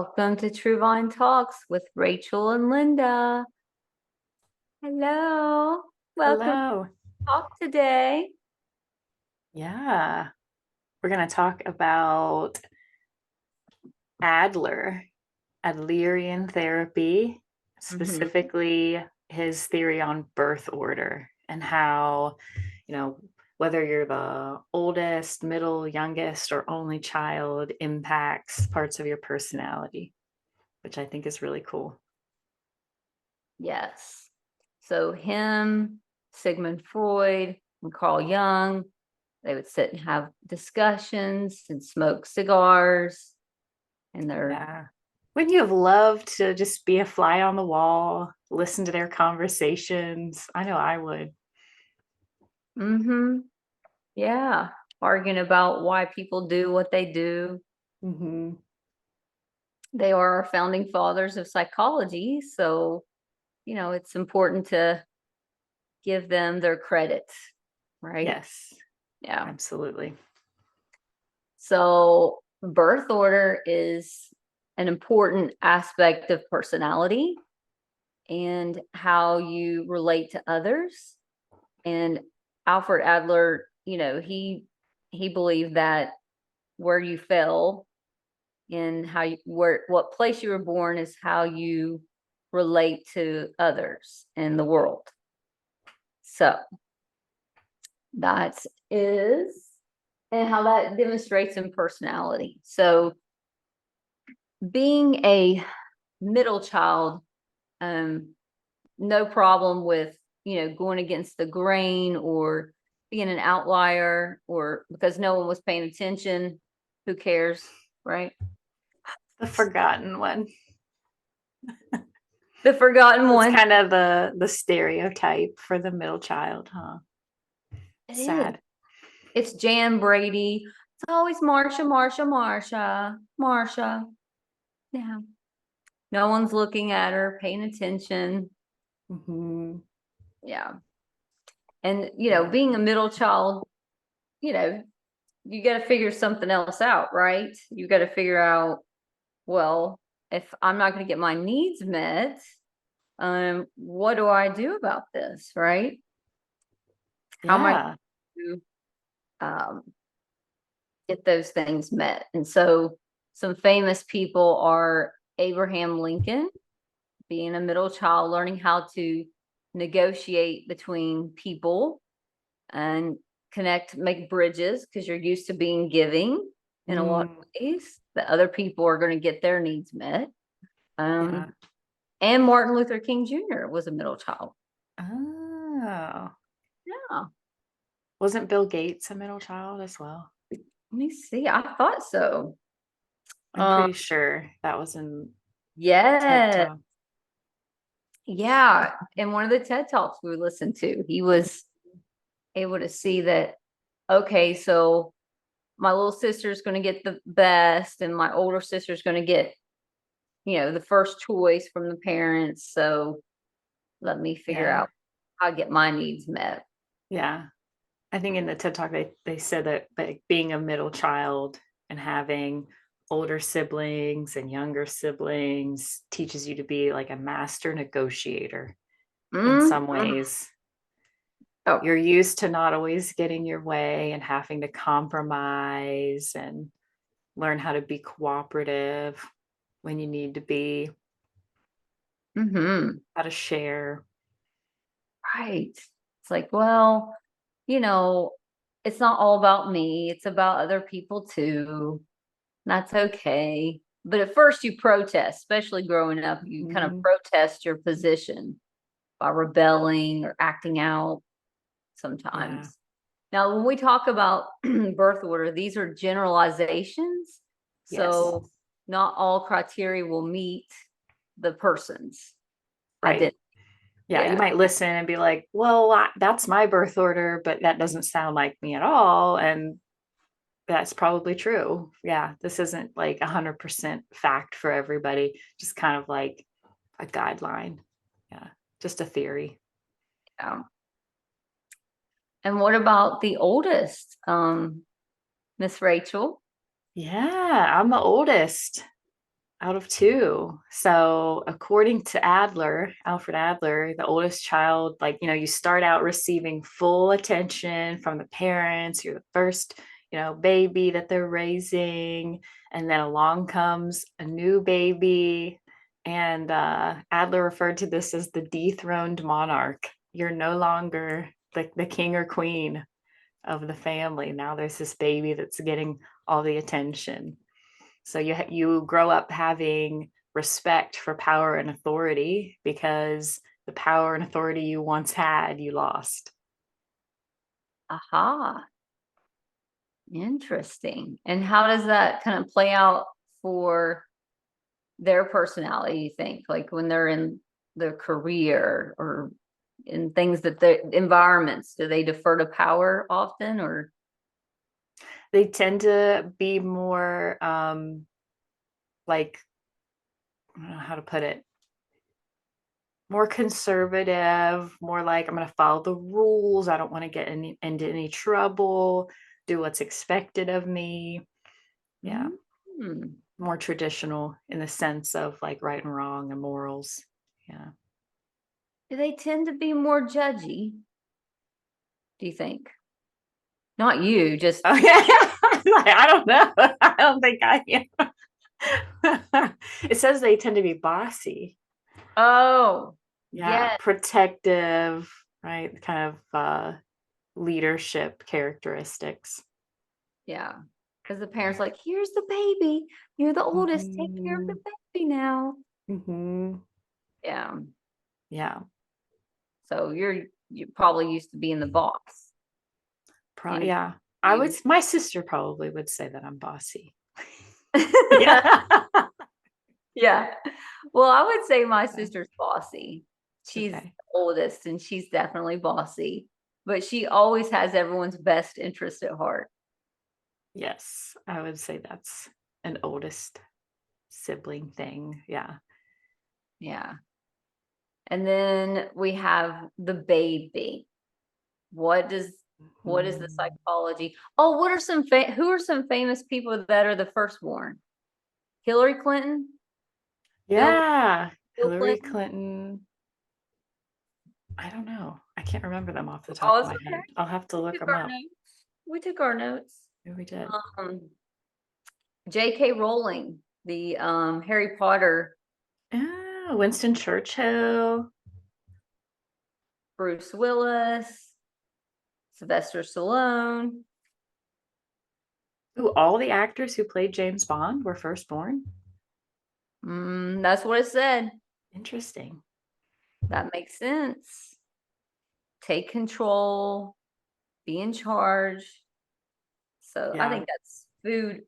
Welcome to True Vine Talks with Rachel and Linda. Hello. Welcome to Hello. talk today. Yeah, we're going to talk about Adler, Adlerian therapy, hmm specifically his theory on birth order and how, you know, whether you're the oldest, middle, youngest, or only child impacts parts of your personality, which I think is really cool. Yes. So him, Sigmund Freud, and Carl Jung, they would sit and have discussions and smoke cigars and they're Yeah. Wouldn't you have loved to just be a fly on the wall, listen to their conversations? I know I would. mm-hmm, yeah, arguing about why people do what they do. Hmm. They are our founding fathers of psychology, so it's important to give them their credit, right? Yes, Yeah. absolutely. So, birth order is an important aspect of personality and how you relate to others. And Alfred Adler, he believed that where you fell in how you where what place you were born is how you relate to others in the world. So, that is and how that demonstrates in personality. So being a middle child, um, no problem with, going against the grain or being an outlier or because no one was paying attention. Who cares, right? The forgotten one. The forgotten It's one. kind of the stereotype for the middle child, huh? It is. Sad. It's Jan Brady. It's always Marsha, Marsha, Marsha, Marsha. Yeah. No one's looking at her, paying attention. Hmm. Yeah. And, Yeah. being a middle child, you know, you got to figure something else out, right? You got to figure out, well, if I'm not going to get my needs met, what do I do about this, right? How am I Yeah. going to get those things met? And so some famous people are Abraham Lincoln, being a middle child, learning how to negotiate between people and connect, make bridges because you're used to being giving in a lot of Mm, ways that other people are going to get their needs met. yeah. And Martin Luther King Jr. was a middle child. Oh. Yeah. Wasn't Bill Gates a middle child as well? Let me see. I thought so. I'm Um, pretty sure that was in TED yeah. Talk. Yeah. In one of the TED Talks we listened to, he was able to see that, okay, so my little sister's going to get the best, and my older sister's going to get, the first choice from the parents. So let me figure Yeah. out how to get my needs met. Yeah. I think in the TED Talk they said that like being a middle child and having older siblings and younger siblings teaches you to be like a master negotiator in some Mm-hmm. ways. Oh, You're used to not always getting your way and having to compromise and learn how to be cooperative when you need to be, mm-hmm. how to share. Right. It's like, well, you know, it's not all about me. It's about other people too. That's okay. But at first you protest, especially growing up, you kind of Mhm. protest your position by rebelling or acting out Yeah. sometimes. Now, when we talk about birth order, these are generalizations. Yes. So not all criteria will meet the person's Right. identity. Yeah, you Yeah. might listen and be like, well, that's my birth order, but that doesn't sound like me at all. And that's probably true. Yeah, this isn't like 100% fact for everybody, just kind of like a guideline. Yeah, just a theory. Yeah. And what about the oldest, Miss Rachel? Yeah, I'm the oldest. out of two. So, according to Adler, Alfred Adler, the oldest child, like, you start out receiving full attention from the parents. You're the first, baby that they're raising. And then along comes a new baby. And Adler referred to this as the dethroned monarch. You're no longer the king or queen of the family. Now there's this baby that's getting all the attention. So you grow up having respect for power and authority because the power and authority you once had, you lost. Aha. Interesting. And how does that kind of play out for their personality, you think? Like when they're in their career or in things that the environments, do they defer to power often or? They tend to be more like, I don't know how to put it, more conservative, more like I'm going to follow the rules. I don't want to get into any trouble, do what's expected of me. Yeah. Mm. More traditional in the sense of like right and wrong and morals. Yeah. Do they tend to be more judgy? Do you think? Not you, just Oh, yeah. I don't know. I don't think I am. It says they tend to be bossy. oh, Yeah. yeah, Protective, right? Kind of leadership characteristics. yeah. Because the parents like, here's the baby. You're the oldest. Take care of the Hmm. baby now. Hmm. Yeah. Yeah. So you're probably used to being the boss. And Yeah. you My sister probably would say that I'm bossy. Yeah. yeah. Well, I would say my sister's bossy. She's the Okay. oldest and she's definitely bossy, but she always has everyone's best interest at heart. Yes. I would say that's an oldest sibling thing. Yeah. Yeah. And then we have the baby. What does what is the Mhm. psychology? Oh, what are who are some famous people that are the firstborn? Hillary Clinton, Yeah. Bill Hillary Clinton. Clinton. I don't know. I can't remember them off the top Oh, of it's my okay. head. I'll have to look Took them our up. notes. We took our notes. Maybe we did. Um, J.K. Rowling, the Harry Potter, Ah, Winston Churchill. Bruce Willis, Sylvester Stallone. Ooh, all the actors who played James Bond were firstborn. That's what it said. Interesting. That makes sense. Take control, be in charge. So I Yeah. think that's food.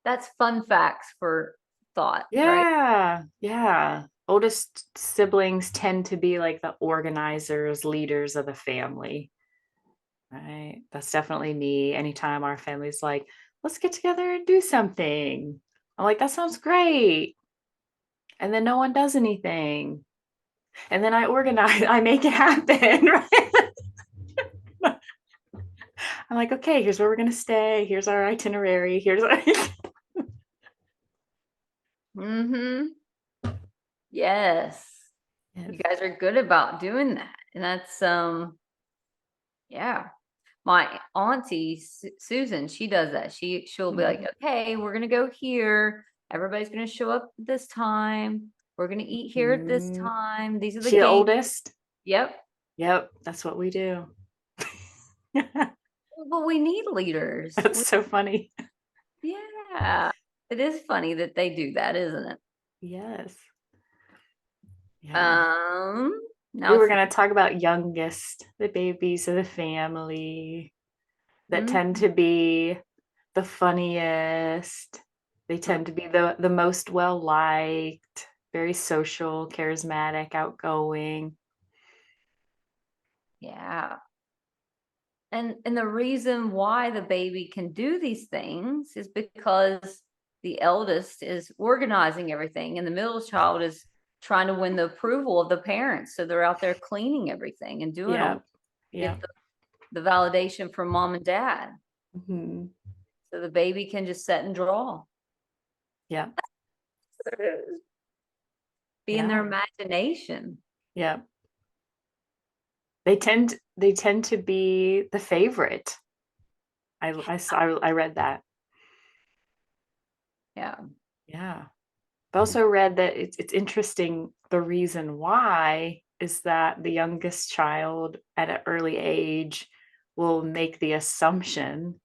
That's fun facts for thought, right? Yeah. Yeah. Oldest siblings tend to be like the organizers, leaders of the family. Right. That's definitely me. Anytime our family's like, let's get together and do something. I'm like, that sounds great. And then no one does anything. And then I organize, I make it happen. Right. I'm like, okay, here's where we're gonna stay. Here's our itinerary. Here's our Mm-hmm. Yes. yes. You guys are good about doing that. And that's yeah. My auntie Susan, she does that. She'll be like, Mhm. okay, we're gonna go here. Everybody's gonna show up this time. We're gonna eat here at this Mhm. time. These are the She the games. oldest. Yep. Yep, that's what we do. But we need leaders. That's so funny. Yeah. It is funny that they do that, isn't it? Yes. Yeah. Um, now We were it's going to talk about youngest, the babies of the family that mm, tend to be the funniest. They mm, tend to be the most well liked, very social, charismatic, outgoing. yeah. And the reason why the baby can do these things is because the eldest is organizing everything and the middle child is trying to win the approval of the parents. So they're out there cleaning everything and doing all Yeah. get Yeah. the validation from mom and dad. Hmm. So the baby can just set and draw. Yeah. Be in their Yeah. imagination. Yeah. They tend to be the favorite. I read that. Yeah. Yeah. I also read that it's interesting, the reason why is that the youngest child at an early age will make the assumption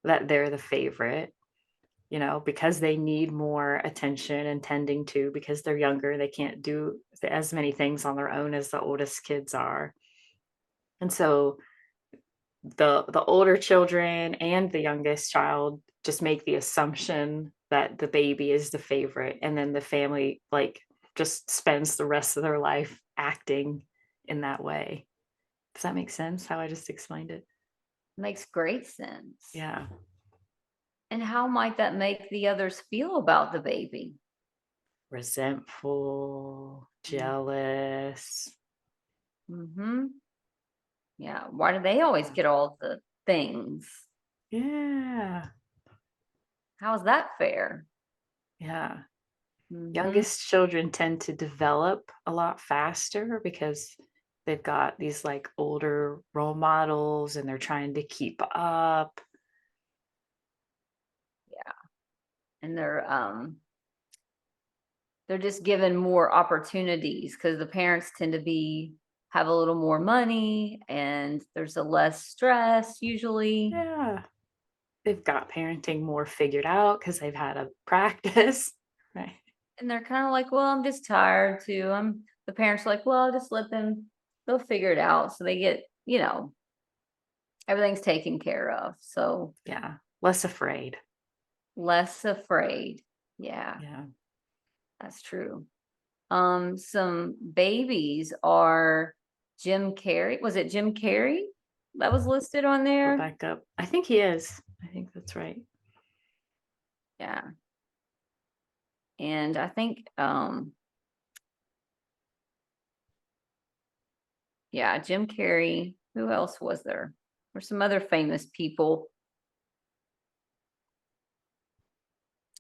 that they're the favorite, because they need more attention and tending to, because they're younger, they can't do as many things on their own as the oldest kids are. And so the older children and the youngest child just make the assumption that the baby is the favorite, and then the family like just spends the rest of their life acting in that way. Does that make sense how I just explained it? Makes great sense. Yeah. And how might that make the others feel about the baby? Resentful, jealous. Mm-hmm. Yeah. Why do they always get all the things? Yeah. How is that fair? Yeah. Mm-hmm. Youngest children tend to develop a lot faster because they've got these like older role models and they're trying to keep up. And they're just given more opportunities because the parents tend to have a little more money and there's a less stress usually. Yeah. They've got parenting more figured out because they've had a practice. Right. And they're kind of like, well, I'm just tired too. The parents are like, well, I'll just let them, they'll figure it out. So they get, everything's taken care of. So Yeah. Less afraid. less afraid. Yeah, Yeah. that's true. Some babies are Jim Carrey. Was it Jim Carrey that was listed on Go there? back up. I think he is. I think that's right. Yeah. And I think yeah, Jim Carrey. Who else was there? There's some other famous people.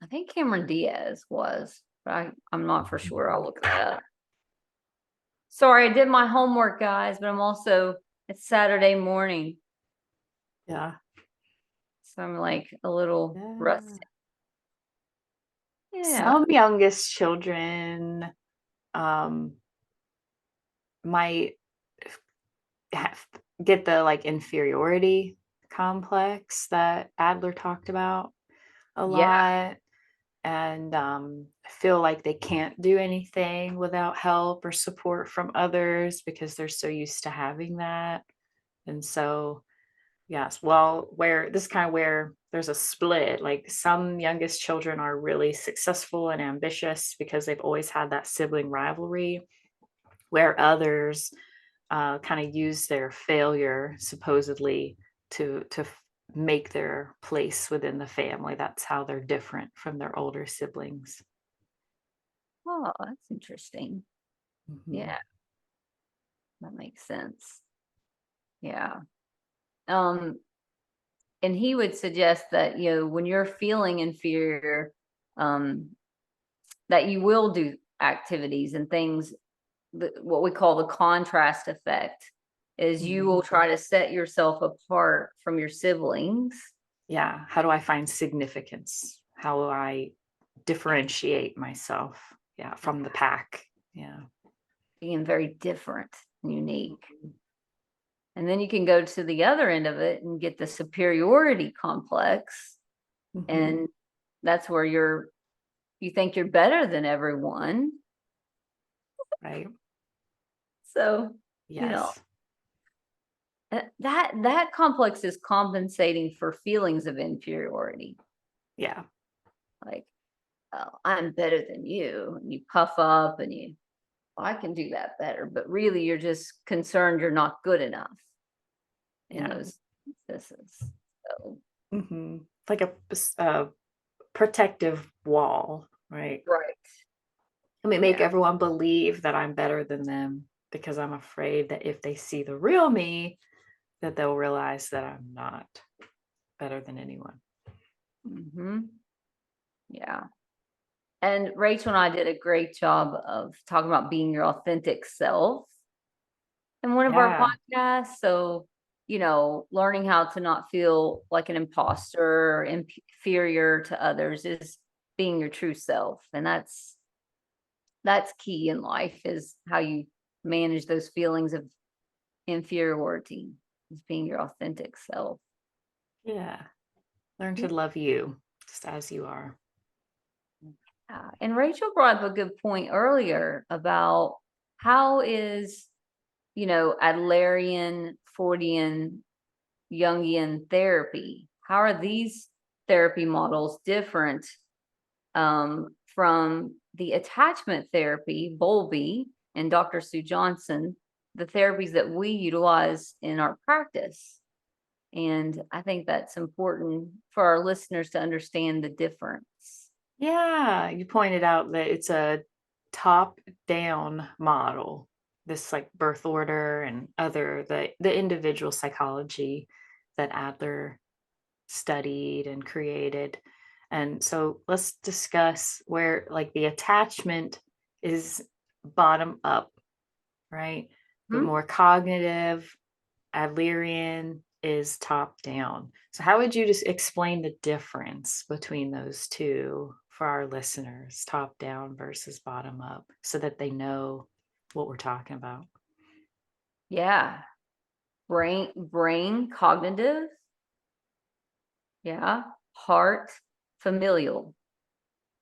I think Cameron Diaz was, but I'm not for sure. I'll look that up. Sorry, I did my homework, guys, but it's Saturday morning. Yeah. So I'm like a little Yeah. rusty. Yeah. Some youngest children um might have, get the like inferiority complex that Adler talked about a Yeah. lot, and feel like they can't do anything without help or support from others because they're so used to having that. And so, yes, well, where this kind of where there's a split, like some youngest children are really successful and ambitious because they've always had that sibling rivalry, where others kind of use their failure supposedly to make their place within the family. That's how they're different from their older siblings. Oh, that's interesting. Mhm. Yeah, that makes sense. Yeah. Um, and he would suggest that, when you're feeling inferior, um, that you will do activities and things, what we call the contrast effect, is you Mhm. will try to set yourself apart from your siblings. Yeah. How do I find significance? How do I differentiate myself? Yeah, from the pack. Yeah. Being very different and unique. And then you can go to the other end of it and get the superiority complex. Mhm. And that's where you think you're better than everyone. Right. So, you know, Yes. that complex is compensating for feelings of inferiority. Yeah. Like, oh, I'm better than you. And you puff up and I can do that better. But really, you're just concerned you're not good enough in Yeah. those instances. So, Like a protective wall, right? right. I mean, make Yeah. everyone believe that I'm better than them because I'm afraid that if they see the real me, that they'll realize that I'm not better than anyone. Hmm. Yeah. And Rachel and I did a great job of talking about being your authentic self in one of our Yeah. podcasts. So, learning how to not feel like an imposter or inferior to others is being your true self. And that's key in life, is how you manage those feelings of inferiority, is being your authentic self. Yeah. Learn to love you just as you are. And Rachel brought up a good point earlier about how is, Adlerian, Fordian, Jungian therapy, how are these therapy models different from the attachment therapy, Bowlby and Dr. Sue Johnson, the therapies that we utilize in our practice? And I think that's important for our listeners to understand the difference. Yeah. You pointed out that it's a top down model, this like birth order and other, the individual psychology that Adler studied and created. And so let's discuss where like the attachment is bottom up, right? But Hmm? more cognitive, Adlerian is top down. So how would you just explain the difference between those two for our listeners, top down versus bottom up, so that they know what we're talking about? Yeah. Brain, cognitive. Yeah. Heart, familial.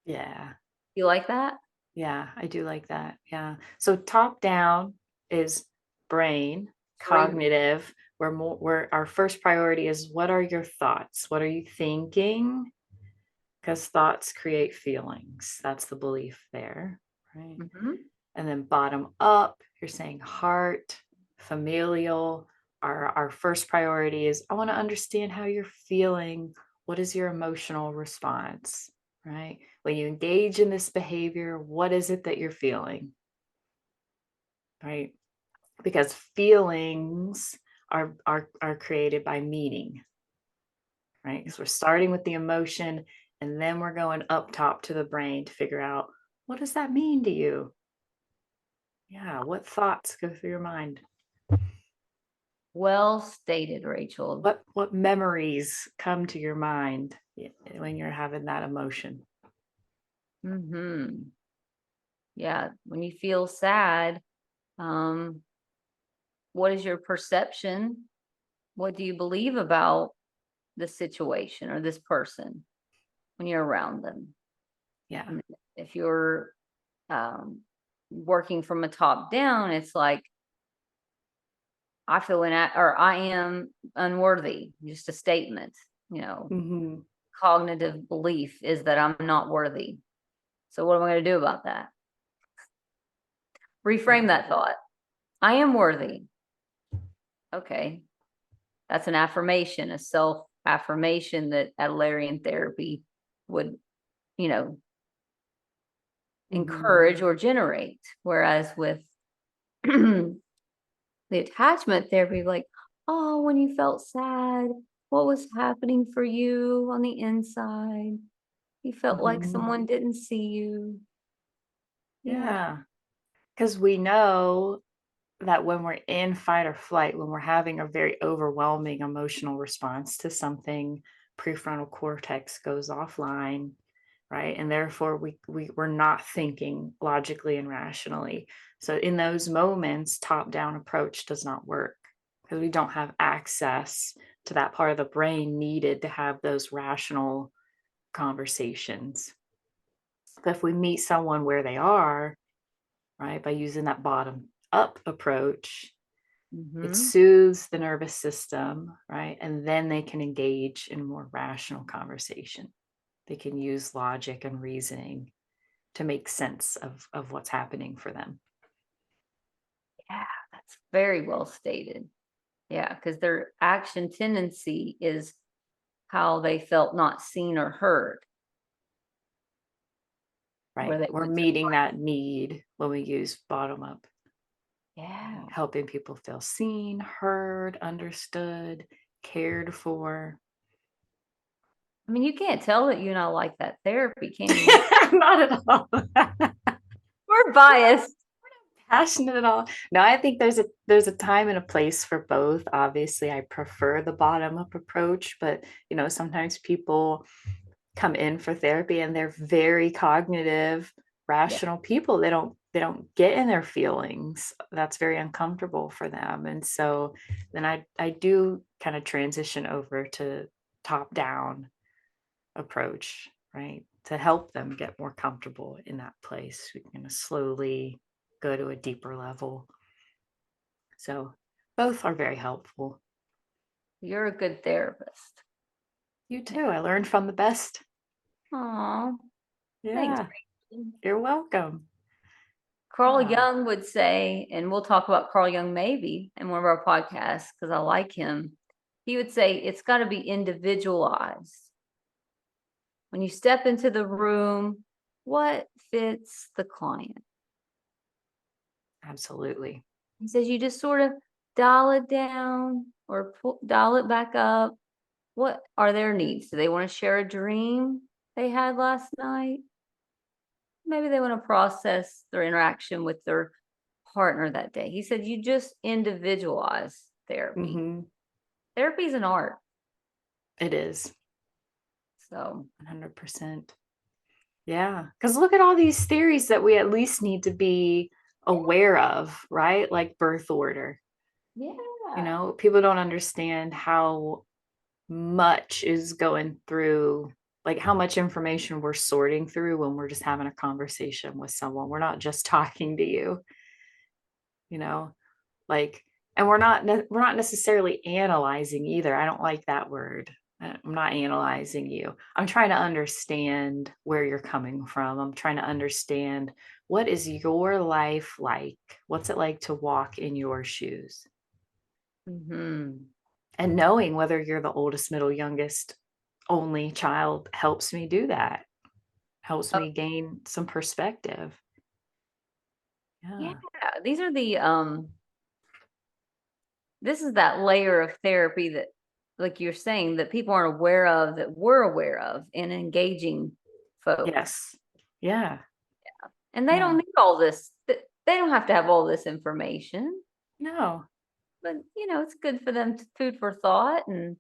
Yeah. You like that? Yeah, I do like that. Yeah. So top down is brain, Cerebral. cognitive, where our first priority is what are your thoughts? What are you thinking? Because thoughts create feelings. That's the belief there, right? Hmm. And then bottom up, you're saying heart, familial. Our first priority is I want to understand how you're feeling. What is your emotional response, right? When you engage in this behavior, what is it that you're feeling, right? Because feelings are created by meaning, right? Because we're starting with the emotion and then we're going up top to the brain to figure out what does that mean to you? Yeah, what thoughts go through your mind? Well stated, Rachel. What memories come to your mind when you're having that emotion? Hmm. Yeah. When you feel sad, um, what is your perception? What do you believe about the situation or this person when you're around them? Yeah. And if you're um, working from a top down, it's like, I feel or I am unworthy. Just a statement, you know. Hmm. Cognitive belief is that I'm not worthy. So what am I going to do about that? Reframe Yeah. that thought. I am worthy. Okay. That's an affirmation, a self affirmation that Adlerian therapy would, you know, Hmm. encourage or generate. Whereas with the attachment therapy, like, oh, when you felt sad, what was happening for you on the inside? You felt like Hmm. someone didn't see you. Yeah. Yeah. Because we know that when we're in fight or flight, when we're having a very overwhelming emotional response to something, prefrontal cortex goes offline, right? And therefore we're not thinking logically and rationally. So in those moments, top-down approach does not work because we don't have access to that part of the brain needed to have those rational conversations. But if we meet someone where they are, right, by using that bottom up approach, it Hmm. soothes the nervous system, right? And then they can engage in more rational conversation. They can use logic and reasoning to make sense of what's happening for them. Yeah, that's very well stated. Yeah, because their action tendency is how they felt not seen or heard, where Right. they We're went to meeting fight. that need when we use bottom up, Yeah. right? Helping people feel seen, heard, understood, cared for. I mean, you can't tell that you not like that therapy, can you? Not at all. We're biased. Passionate at all. No, I think there's a time and a place for both. Obviously, I prefer the bottom up approach, but sometimes people come in for therapy and they're very cognitive, Yeah. rational people. They don't get in their feelings. That's very uncomfortable for them. And so then I do kind of transition over to top down approach, right? To help them get more comfortable in that place. We can slowly go to a deeper level. So both are very helpful. You're a good therapist. You too. I learned from the best. Aw, thanks. Yeah, Rachel. you're welcome. Carl Yeah, Jung would say, and we'll talk about Carl Jung maybe in one of our podcasts because I like him. He would say it's got to be individualized. When you step into the room, what fits the client? absolutely. He says you just sort of dial it down or dial it back up. What are their needs? Do they want to share a dream they had last night? Maybe they want to process their interaction with their partner that day. He said you just individualize therapy. Hmm. Therapy is an art. It is So 100%. Yeah, because look at all these theories that we at least need to be aware of, right? Like birth order. yeah. People don't understand how much is going through, like how much information we're sorting through when we're just having a conversation with someone. We're not just talking to you, you know, like, and we're not necessarily analyzing either. I don't like that word. I'm not analyzing you. I'm trying to understand where you're coming from. I'm trying to understand, what is your life like? What's it like to walk in your shoes? Hmm. And knowing whether you're the oldest, middle, youngest, only child helps me do that. Helps Oh, me gain some perspective. yeah. Yeah. These are this is that layer of therapy that, like you're saying, that people aren't aware of that we're aware of in engaging folks. Yes. Yeah. And they don't Yeah. need all this. They don't have to have all this information, No. but it's good for them to food for thought. And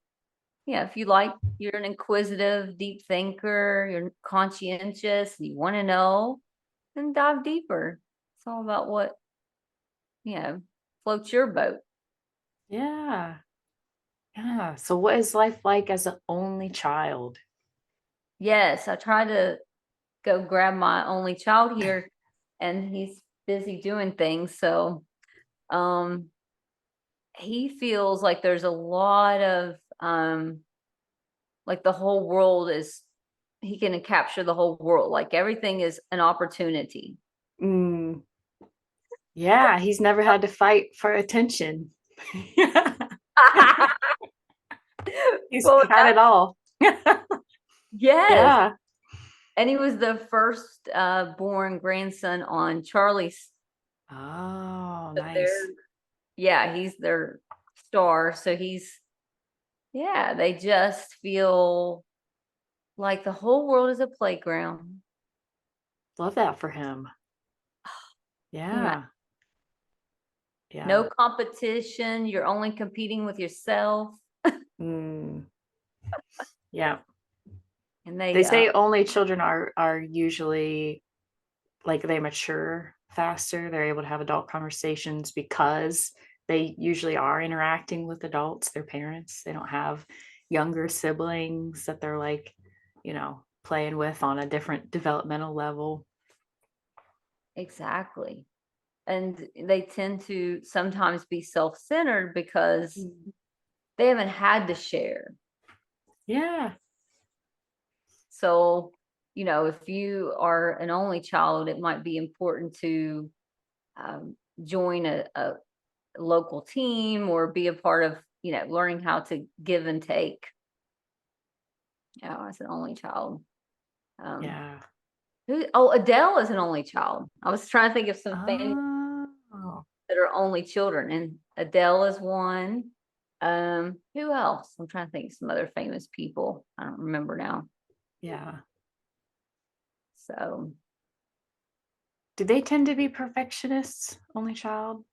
yeah, if you like, you're an inquisitive, deep thinker, you're conscientious, and you want to know, then dive deeper. It's all about what, floats your boat. Yeah. Yeah. So what is life like as an only child? Yes, I try to go grab my only child here and he's busy doing things. So um he feels like there's a lot of like the whole world is he can capture the whole world. Like everything is an opportunity. Mm, yeah, he's never had to fight for attention. He's Well, had it all. yes. Yeah. And he was the first born grandson on Charlie's. Oh, So they're nice. yeah, he's their star. So they just feel like the whole world is a playground. Love that for him. Yeah. Yeah. Yeah. No competition. You're only competing with yourself. Mm, yeah. And They they say only children are usually, like, they mature faster. They're able to have adult conversations because they usually are interacting with adults, their parents. They don't have younger siblings that they're like, playing with on a different developmental level. exactly. And they tend to sometimes be self-centered because Mm. they haven't had to share. Yeah. So, if you are an only child, it might be important to join a local team or be a part of, learning how to give and take. As an only child. Um, Yeah. Adele is an only child. I was trying to think of some families Oh, that are only children, and Adele is one. Who else? I'm trying to think of some other famous people. I don't remember now. yeah. So Do they tend to be perfectionists, only child?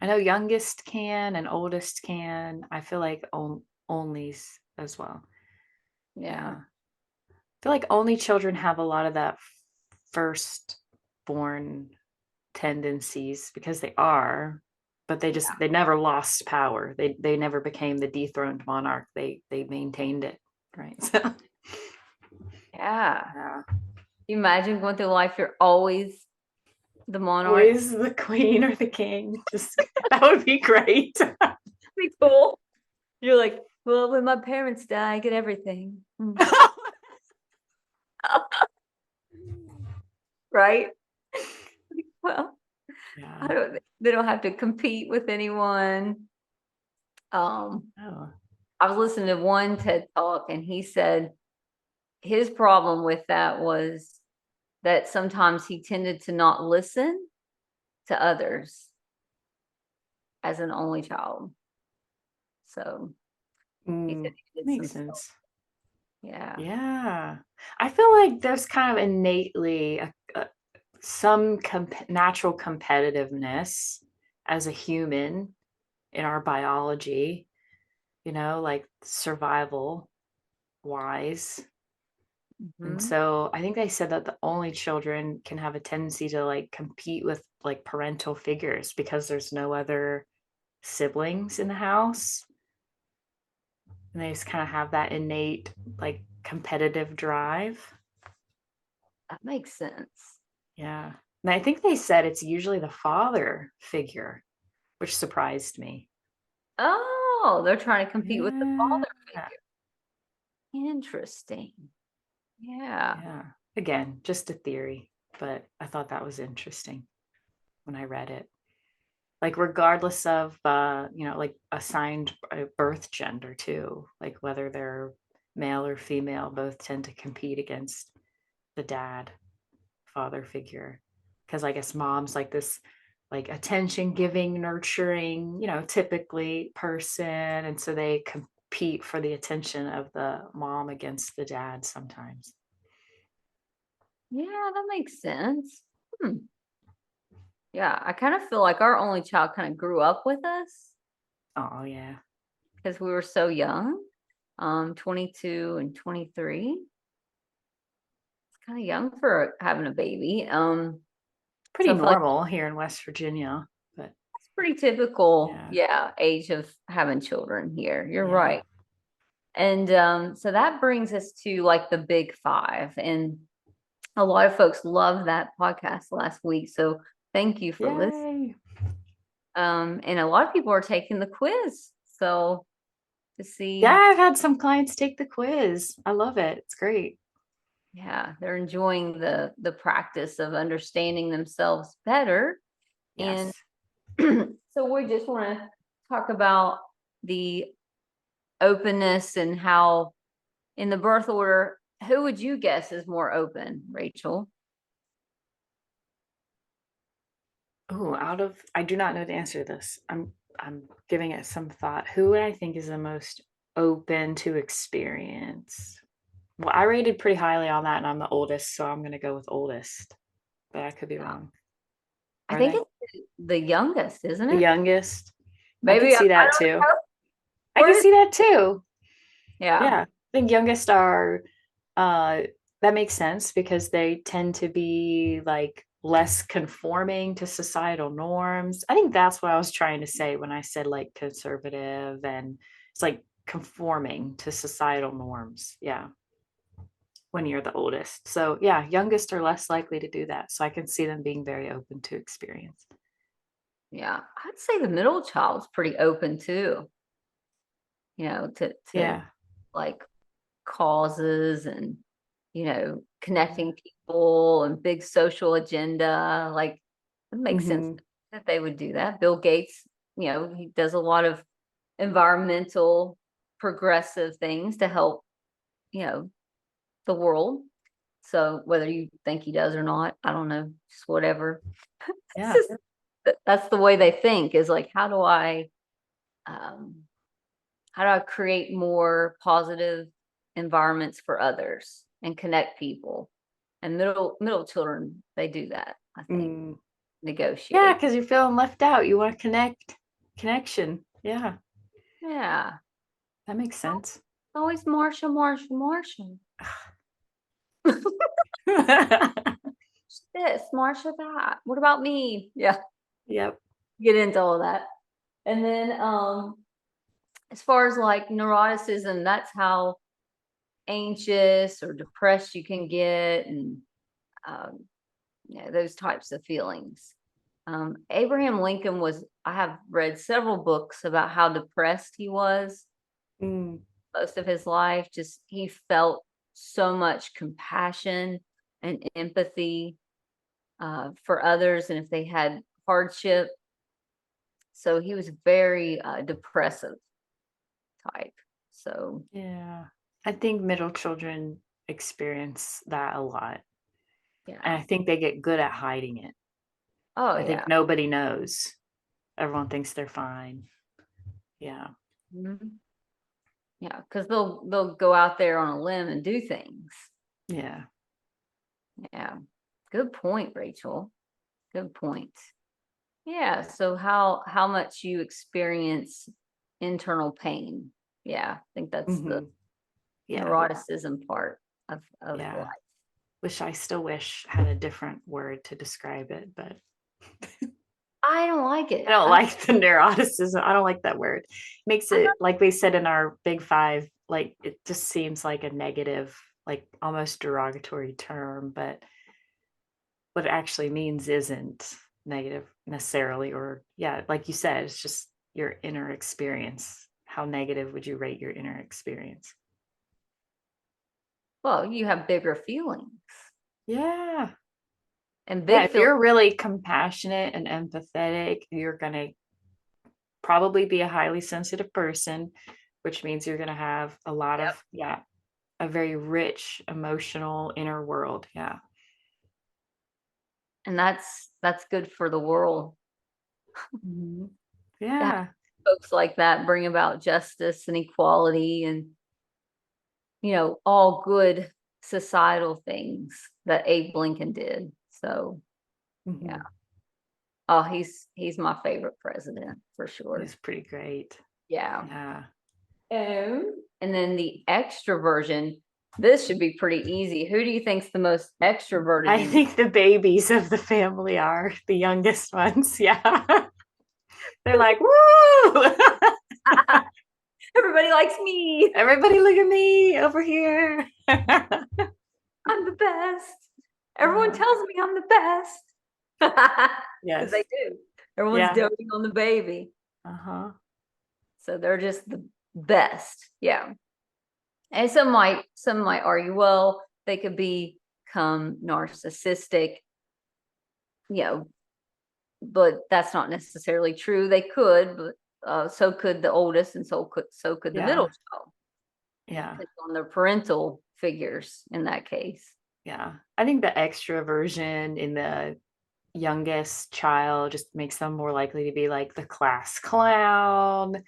I know youngest can and oldest can. I feel like onlys as well. yeah, Yeah. I feel like only children have a lot of that firstborn tendencies because they are, but they never lost power. They never became the dethroned monarch. They maintained it, right? So yeah. yeah. You imagine going through life, you're always the monarch. Always the queen or the king. Just that would be great. Be cool. You're like, well, when my parents die, I get everything. Right? Well, I Yeah. don't, they don't have to compete with anyone. Oh. I was listening to one TED talk and he said his problem with that was that sometimes he tended to not listen to others as an only child. So he said he did some Makes stuff. sense. Yeah. Yeah. I feel like there's kind of innately some natural competitiveness as a human in our biology, like survival wise. And Mhm. so I think they said that the only children can have a tendency to like compete with like parental figures because there's no other siblings in the house. And they just kind of have that innate like competitive drive. That makes sense. Yeah. And I think they said it's usually the father figure, which surprised me. Oh, they're trying to compete with the Yeah. father figure. Interesting. Yeah. Yeah. Again, just a theory, but I thought that was interesting when I read it. Like regardless of like assigned birth gender too, like whether they're male or female, both tend to compete against the dad father figure. Because I guess mom's like this like attention giving, nurturing, typically person. And so they compete for the attention of the mom against the dad sometimes. Yeah, that makes sense. Hmm. Yeah, I kind of feel like our only child kind of grew up with us Oh yeah. because we were so young, 22 and 23. It's kind of young for having a baby. Pretty So I feel like normal here in West Virginia, but it's pretty typical, yeah. yeah, age of having children here. You're Yeah. right. And so that brings us to like the big five. And a lot of folks love that podcast last week. So thank you for listening. Yay. And a lot of people are taking the quiz. So to Yeah, see, I've had some clients take the quiz. I love it. It's great. yeah, they're enjoying the practice of understanding themselves better. And Yes. so we just want to talk about the openness and how in the birth order, who would you guess is more open, Rachel? Oh, I do not know the answer to this. I'm giving it some thought. Who would I think is the most open to experience? Well, I rated pretty highly on that, and I'm the oldest, so I'm gonna go with oldest. But I could be Yeah. wrong. I Are think they it's the youngest, isn't the it? youngest? I could Maybe I see that don't too. know. I What could is, see that too. yeah. Yeah. I think youngest are uh that makes sense because they tend to be like less conforming to societal norms. I think that's what I was trying to say when I said like conservative and it's like conforming to societal norms. Yeah. When you're the oldest. So yeah, youngest are less likely to do that. So I can see them being very open to experience. Yeah. I'd say the middle child's pretty open too, to Yeah. like causes and, Yeah. connecting people and big social agenda. Like it makes sense Hmm. that they would do that. Bill Gates, he does a lot of environmental progressive things to help, you know, the world. So whether you think he does or not, I don't know, just whatever. It's Yeah. just that's the way they think is like, um, how do I create more positive environments for others and connect people? And middle children, they do that, I think, Yeah, negotiate. because you're feeling left out. You want to connection. Yeah, Yeah. that makes sense. Always Marshall, Marshall, Marshall. This, Marsha, that. What about me? Yeah. Yep. Get into all that. And then as far as like neuroticism, that's how anxious or depressed you can get, and um, those types of feelings. Abraham Lincoln I have read several books about how depressed he was Mm, most of his life. Just he felt so much compassion and empathy for others, and if they had hardship. So he was very depressive type. So yeah. I think middle children experience that a lot. And yeah. I think they get good at hiding it. Oh I yeah. think nobody knows. Everyone thinks they're fine. Yeah. Mhm. Yeah, because they'll go out there on a limb and do things. Yeah. Yeah. Good point, Rachel. Good point. Yeah. So how much you experience internal pain. Yeah, I think that's the Yeah. neuroticism part of Yeah. life. I still wish I had a different word to describe it, but I don't like it. I don't like the neuroticism. I don't like that word. Makes I'm it, not, like we said in our big five, like it just seems like a negative, like almost derogatory term, but what it actually means isn't negative necessarily. Or, yeah, like you said, it's just your inner experience. How negative would you rate your inner experience? well, you have bigger feelings Yeah. and Yeah. big If feelings. you're really compassionate and empathetic, you're going to probably be a highly sensitive person, which means you're going to have a lot Yep. of, a very rich emotional inner world. Yeah. And that's good for the world. Mhm. To have Yeah. folks like that bring about justice and equality and all good societal things that Abe Lincoln did. So yeah. Mhm. Oh, he's my favorite president for sure. It's pretty great. Yeah. Yeah. And then the extroversion. This should be pretty easy. Who do you think's the most extroverted I in you? think the babies of the family are the youngest ones. Yeah. They're like, woo! Everybody likes me. Everybody look at me over here. I'm the best. Everyone Uh, tells me I'm the best. Because they yes. do. Everyone's Yeah. doting on the baby. Uh-huh. So they're just the best. Yeah. And some might argue, well, they could become narcissistic, you know, but that's not necessarily true. They could, but so could the oldest, and so could the middle Yeah. child. Yeah. Depends on their parental figures in that case. Yeah. I think the extroversion in the youngest child just makes them more likely to be like the class clown,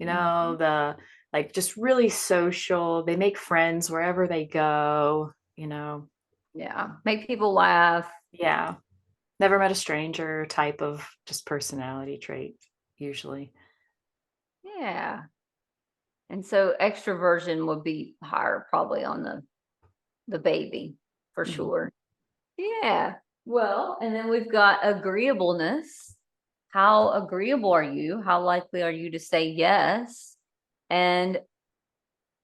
Mhm. the like just really social. They make friends wherever they go, Yeah, make people laugh. Yeah. Never met a stranger type of just personality trait, usually. Yeah, and so extroversion would be higher probably on the baby for Mhm. sure. Yeah. Well, and then we've got agreeableness. How agreeable are you? How likely are you to say yes? And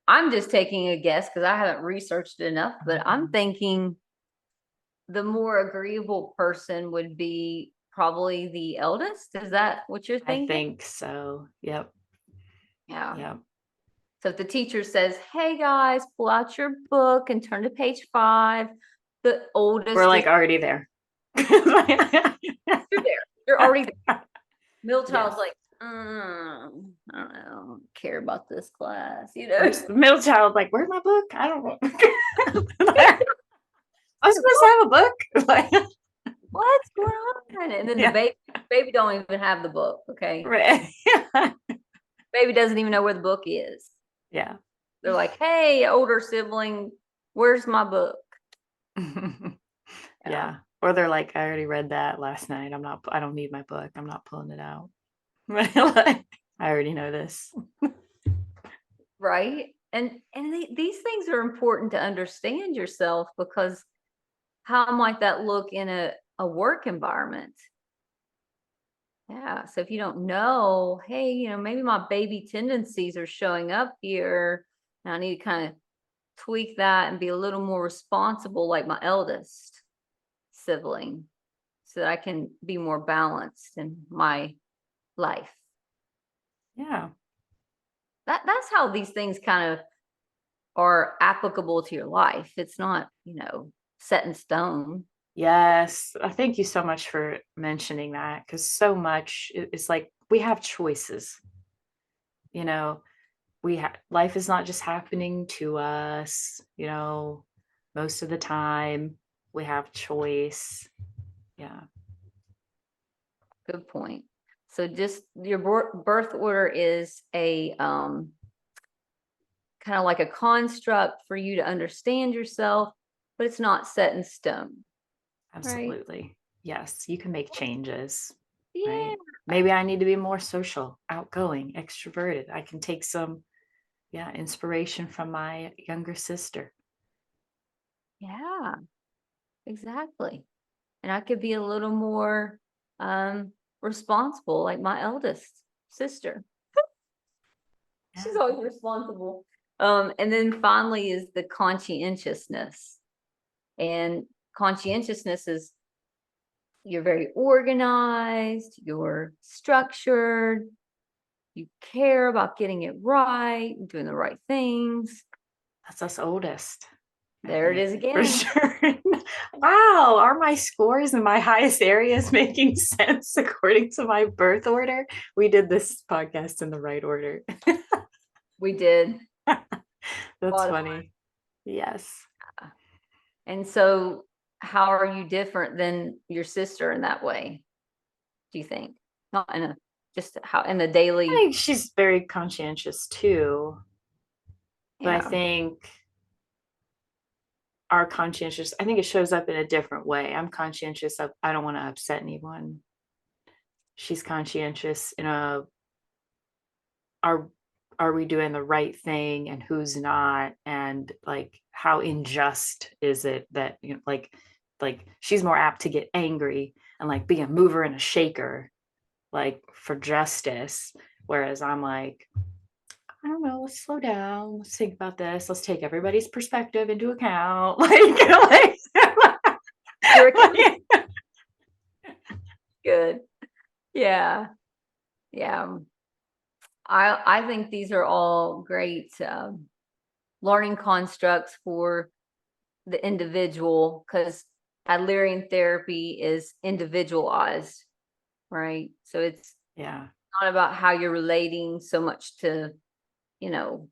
I'm just taking a guess because I haven't researched it enough, but I'm thinking the more agreeable person would be probably the eldest. Is that what you're I thinking? think so. Yep. Yeah. Yep. So if the teacher says, "Hey guys, pull out your book and turn to page 5," the We're oldest is like already there. you're there. You're already there. Middle child's Yes. like, I don't care about this class, Where's the middle child? Like, where's my book? I don't know. I was supposed to have a book. Like, What's going on? And then the yeah. baby don't even have the book. Okay, Right. baby doesn't even know where the book is. Yeah. They're like, "Hey, older sibling, where's my book?" Yeah. Or they're like, I already read that last night. I don't need my book. I'm not pulling it out. Like, I already know this. Right. These things are important to understand yourself, because how might that look in a work environment? Yeah. So if you don't know, hey, maybe my baby tendencies are showing up here, and I need to kind of tweak that and be a little more responsible, like my eldest sibling, so that I can be more balanced in my life. Yeah. That's how these things kind of are applicable to your life. It's not, set in stone. Yes. Thank you so much for mentioning that, because so much it's like we have choices. You know, life is not just happening to us, most of the time we have choice. Yeah. Good point. So just your birth order is a kind of like a construct for you to understand yourself, but it's not set in stone, right? Absolutely. Yes, you can make changes, Yeah. right? Maybe I need to be more social, outgoing, extroverted. I can take some, yeah, inspiration from my younger sister. Yeah, exactly. And I could be a little more responsible, like my eldest sister. She's Yeah. always responsible. And then finally is the conscientiousness. And conscientiousness is, you're very organized, you're structured, you care about getting it right, doing the right things. That's us oldest, I There it think, is for again. sure. Wow, are my scores in my highest areas making sense according to my birth order? We did this podcast in the right order. We did. That's Lot of- funny. Yes. And so, how are you different than your sister in that way? Do you think? Not in a just how in the I daily. think she's very conscientious too, but I Yeah. think our conscientious, I think it shows up in a different way. I'm conscientious of I don't want to upset anyone. She's conscientious in a are are we doing the right thing and who's not, and like how unjust is it that like she's more apt to get angry and like be a mover and a shaker like for justice, whereas I'm like, I don't know, let's slow down, let's think about this, let's take everybody's perspective into account. You're a Like good. Yeah. Yeah. I think these are all great learning constructs for the individual, because Adlerian therapy is individualized, right? So it's yeah, not about how you're relating so much to, you know,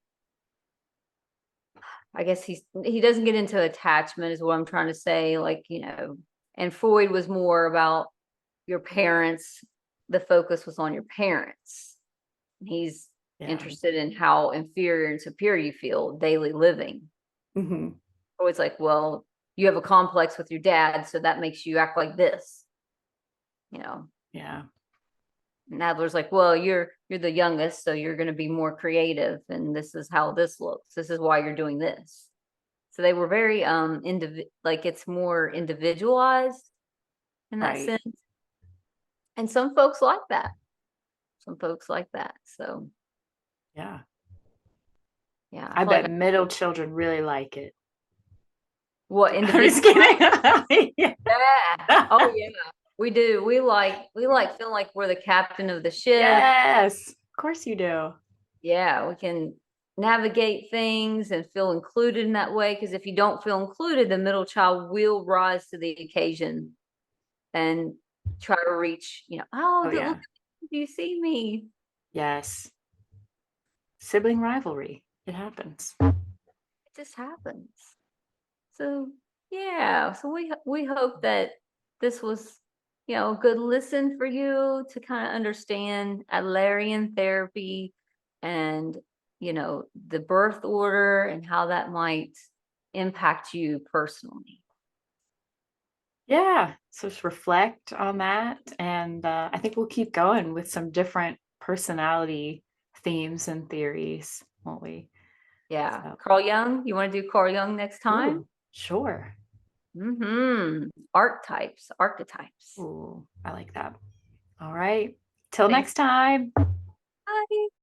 I guess he doesn't get into attachment is what I'm trying to say. Like, and Freud was more about your parents. The focus was on your parents. He's yeah. interested in how inferior and superior you feel daily living. Hmm. Always like, well, you have a complex with your dad, so that makes you act like this, you know. Yeah. And Adler's like, well, you're the youngest, so you're going to be more creative, and this is how this looks. This is why you're doing this. So they were very like it's more individualized in that Right. sense. And some folks like that. Some folks like that. So Yeah. yeah, I I feel like bet middle children really like it. what I'm just individual. kidding. Yeah. Yeah. Oh yeah. We do. We like feeling like we're the captain of the ship. Yes, of course you do. Yeah, we can navigate things and feel included in that way. Because if you don't feel included, the middle child will rise to the occasion and try to reach, oh, Oh look, yeah. do you see me? Yes. Sibling rivalry. It happens. It just happens. So yeah, so we hope that this was, a good listen for you to kind of understand Adlerian therapy and, the birth order and how that might impact you personally. Yeah. So just reflect on that. And I think we'll keep going with some different personality themes and theories, won't we? Yeah. So, Carl Jung, you want to do Carl Jung next time? ooh, sure. Archetypes, archetypes. Ooh, I like that. All right. Till Thanks. next time. Bye.